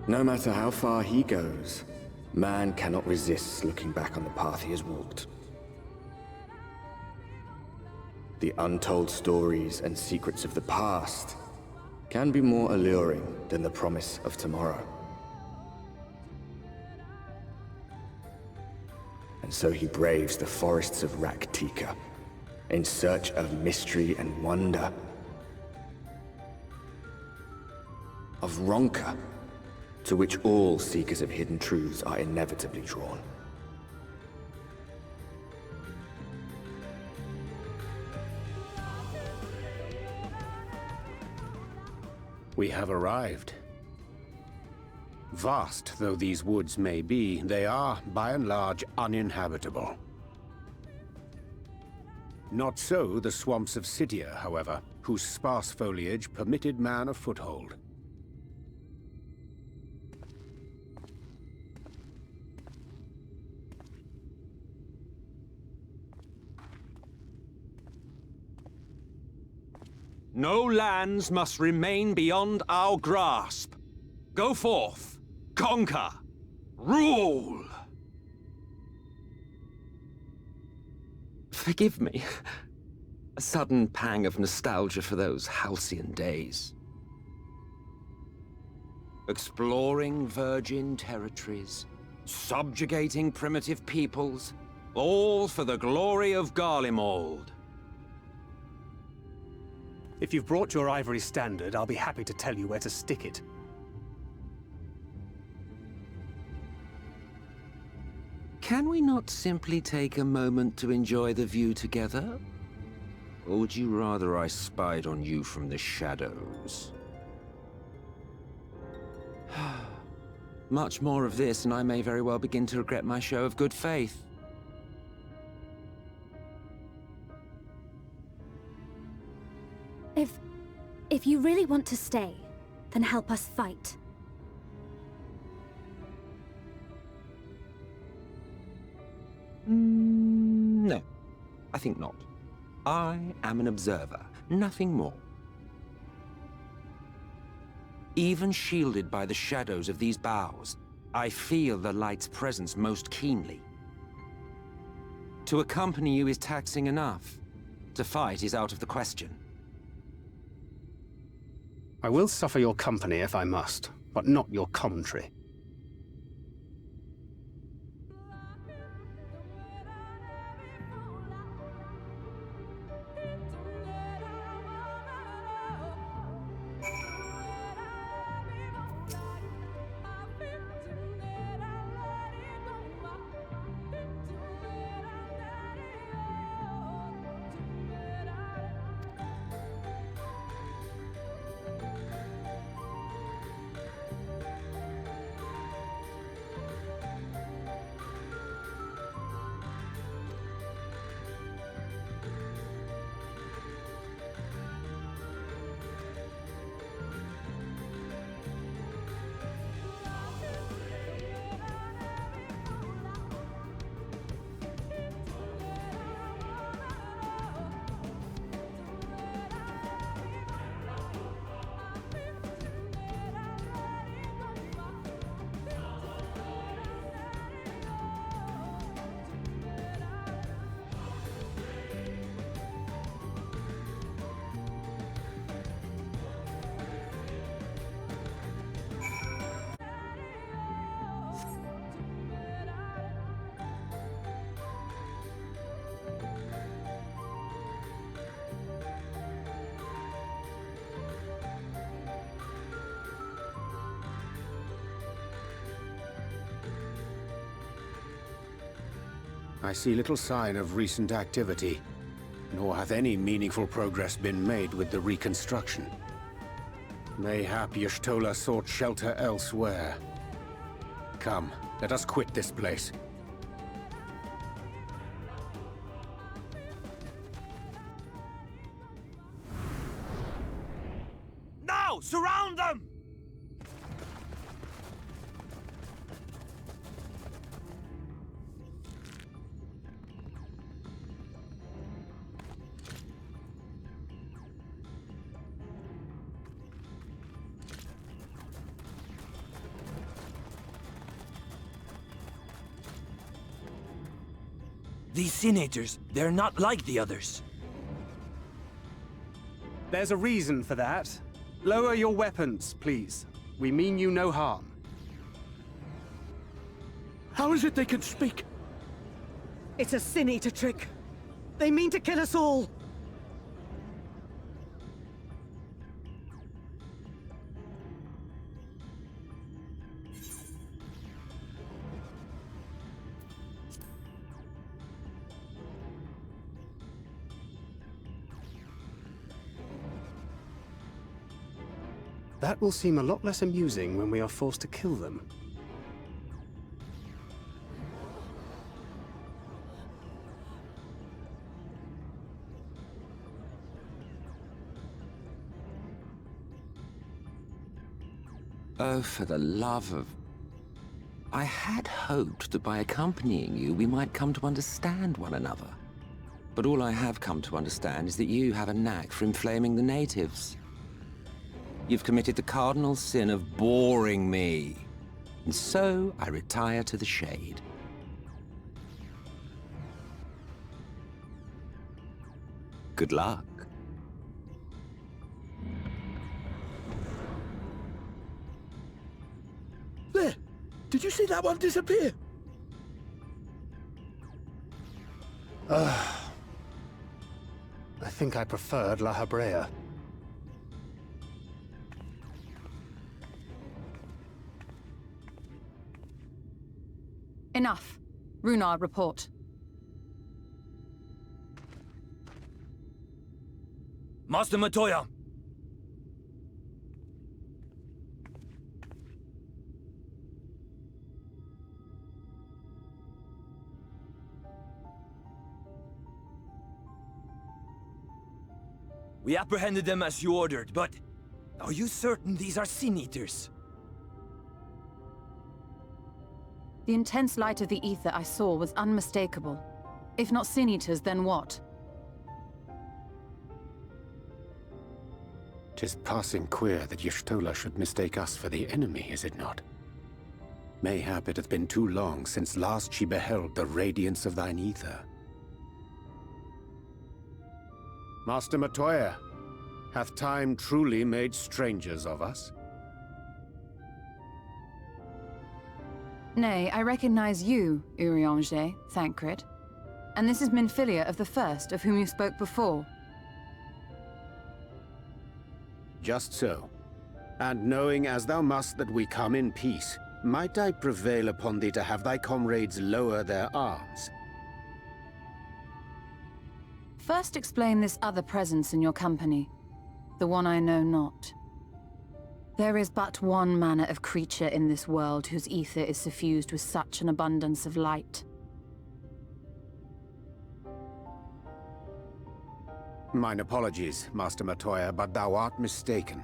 No matter how far he goes, man cannot resist looking back on the path he has walked. The untold stories and secrets of the past can be more alluring than the promise of tomorrow. And so he braves the forests of Raktika in search of mystery and wonder. Of Ronka, to which all seekers of hidden truths are inevitably drawn. We have arrived. Vast though these woods may be, they are, by and large, uninhabitable. Not so the swamps of Cydia, however, whose sparse foliage permitted man a foothold. No lands must remain beyond our grasp. Go forth, conquer, rule! Forgive me. A sudden pang of nostalgia for those halcyon days. Exploring virgin territories, subjugating primitive peoples, All for the glory of Garlemald. If you've brought your ivory standard, I'll be happy to tell you where to stick it. Can we not simply take a moment to enjoy the view together? Or would you rather I spied on you from the shadows? Much more of this, and I may very well begin to regret my show of good faith. If you really want to stay, then help us fight. No, I think not. I am an observer, nothing more. Even shielded by the shadows of these boughs, I feel the light's presence most keenly. To accompany you is taxing enough. To fight is out of the question. I will suffer your company if I must, but not your commentary. I see little sign of recent activity, nor hath any meaningful progress been made with the reconstruction. Mayhap Y'shtola sought shelter elsewhere. Come, let us quit this place. Now, surround them! These Senators, they're not like the others. There's a reason for that. Lower your weapons, please. We mean you no harm. How is it they can speak? It's a Sin Eater trick. They mean to kill us all. That will seem a lot less amusing when we are forced to kill them. Oh, for the love of... I had hoped that by accompanying you, we might come to understand one another. But all I have come to understand is that you have a knack for inflaming the natives. You've committed the cardinal sin of boring me. And so I retire to the shade. Good luck. There! Did you see that one disappear? I think I preferred La Habrea. Enough. Runar, report. Master Matoya! We apprehended them as you ordered, but... are you certain these are Sin Eaters? The intense light of the ether I saw was unmistakable. If not Sin Eaters, then what? 'Tis passing queer that Y'shtola should mistake us for the enemy, is it not? Mayhap it hath been too long since last she beheld the radiance of thine ether. Master Matoya, hath time truly made strangers of us? Nay, I recognize you, Urianger, Thancred. And this is Minfilia of the First, of whom you spoke before. Just so. And knowing as thou must that we come in peace, might I prevail upon thee to have thy comrades lower their arms? First explain this other presence in your company. The one I know not. There is but one manner of creature in this world whose ether is suffused with such an abundance of light. Mine apologies, Master Matoya, but thou art mistaken.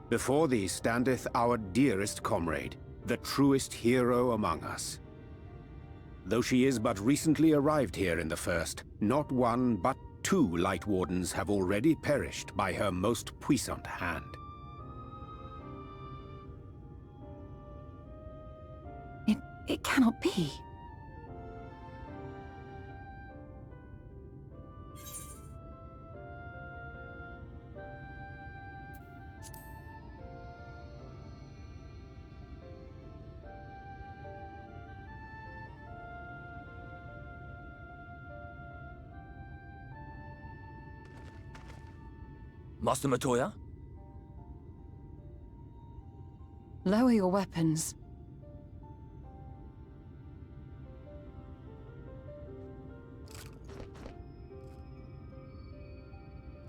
Before thee standeth our dearest comrade, the truest hero among us. Though she is but recently arrived here in the First, not one but two Light Wardens have already perished by her most puissant hand. It cannot be. Master Matoya? Lower your weapons.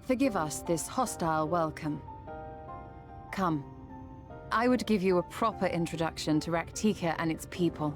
Forgive us this hostile welcome. Come. I would give you a proper introduction to Raktika and its people.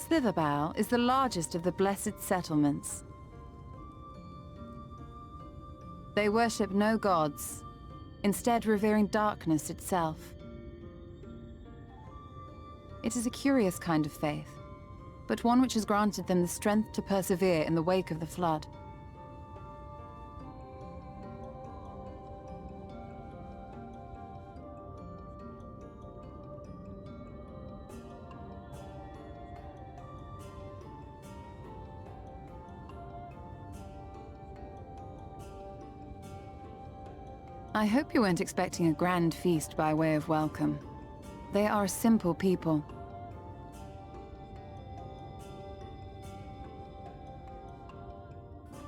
Slitherbow is the largest of the Blessed Settlements. They worship no gods, instead revering darkness itself. It is a curious kind of faith, but one which has granted them the strength to persevere in the wake of the Flood. I hope you weren't expecting a grand feast by way of welcome. They are a simple people.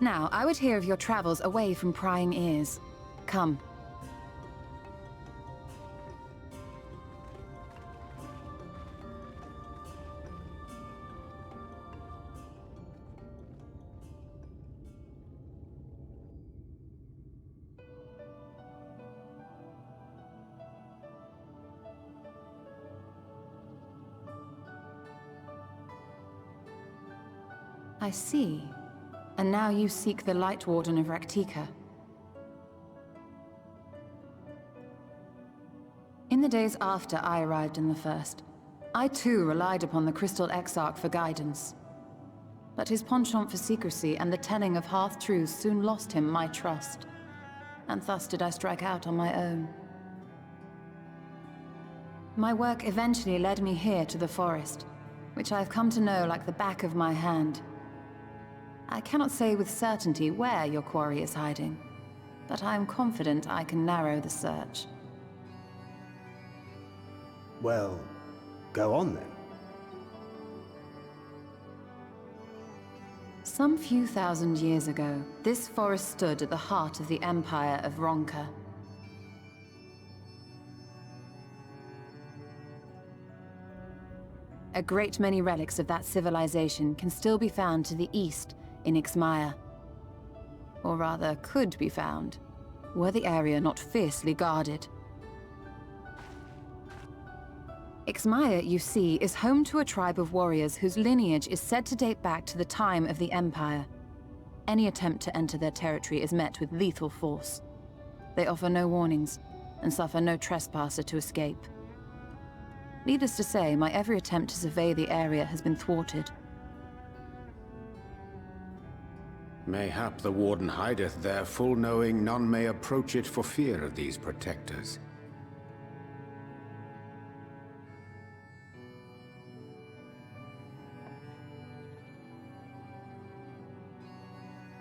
Now, I would hear of your travels away from prying ears. Come. I see. And now you seek the Light Warden of Raktika. In the days after I arrived in the First, I too relied upon the Crystal Exarch for guidance. But his penchant for secrecy and the telling of half-truths soon lost him my trust. And thus did I strike out on my own. My work eventually led me here to the forest, which I have come to know like the back of my hand. I cannot say with certainty where your quarry is hiding, but I am confident I can narrow the search. Well, go on then. Some few thousand years ago, this forest stood at the heart of the Empire of Ronka. A great many relics of that civilization can still be found to the east in Ixmaya. Or rather, could be found, were the area not fiercely guarded. Ixmaya, you see, is home to a tribe of warriors whose lineage is said to date back to the time of the Empire. Any attempt to enter their territory is met with lethal force. They offer no warnings, and suffer no trespasser to escape. Needless to say, my every attempt to survey the area has been thwarted. Mayhap the Warden hideth there, full knowing none may approach it for fear of these protectors.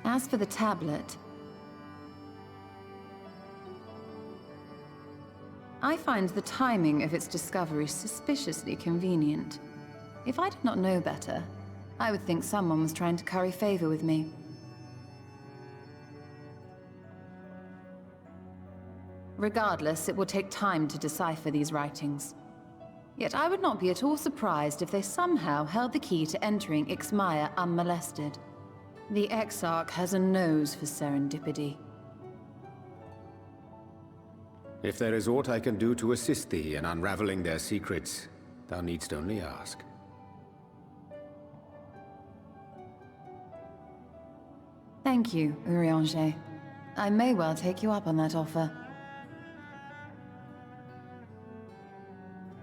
As for the tablet, I find the timing of its discovery suspiciously convenient. If I did not know better, I would think someone was trying to curry favor with me. Regardless, it will take time to decipher these writings. Yet I would not be at all surprised if they somehow held the key to entering Ixmaya unmolested. The Exarch has a nose for serendipity. If there is aught I can do to assist thee in unraveling their secrets, thou needst only ask. Thank you, Urianger. I may well take you up on that offer.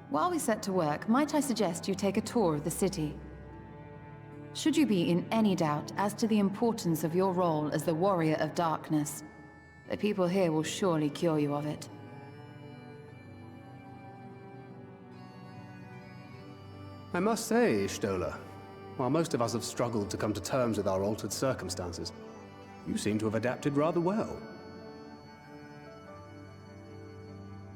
While we set to work, might I suggest you take a tour of the city? Should you be in any doubt as to the importance of your role as the Warrior of Darkness, the people here will surely cure you of it. I must say, Stola, while most of us have struggled to come to terms with our altered circumstances, you seem to have adapted rather well.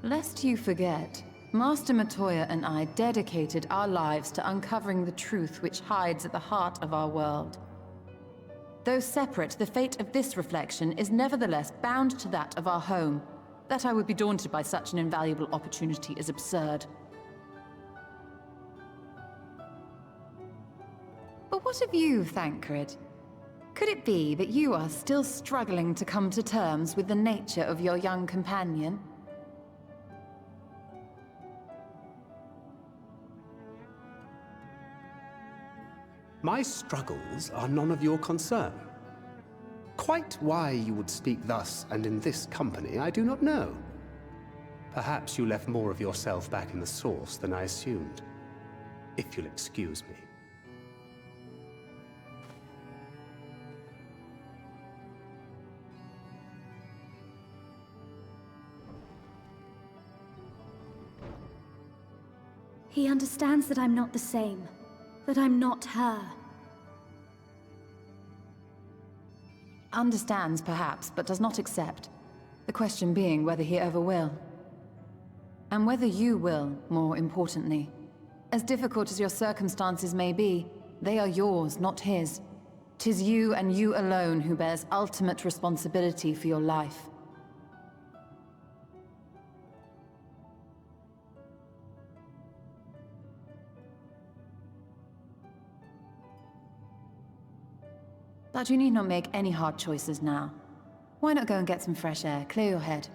Lest you forget, Master Matoya and I dedicated our lives to uncovering the truth which hides at the heart of our world. Though separate, the fate of this reflection is nevertheless bound to that of our home. That I would be daunted by such an invaluable opportunity is absurd. But what of you, Thancred? Could it be that you are still struggling to come to terms with the nature of your young companion? My struggles are none of your concern. Quite why you would speak thus and in this company, I do not know. Perhaps you left more of yourself back in the source than I assumed. If you'll excuse me. He understands that I'm not the same. That I'm not her. Understands, perhaps, but does not accept. The question being whether he ever will. And whether you will, more importantly. As difficult as your circumstances may be, they are yours, not his. 'Tis you and you alone who bears ultimate responsibility for your life. But you need not make any hard choices now. Why not go and get some fresh air, clear your head?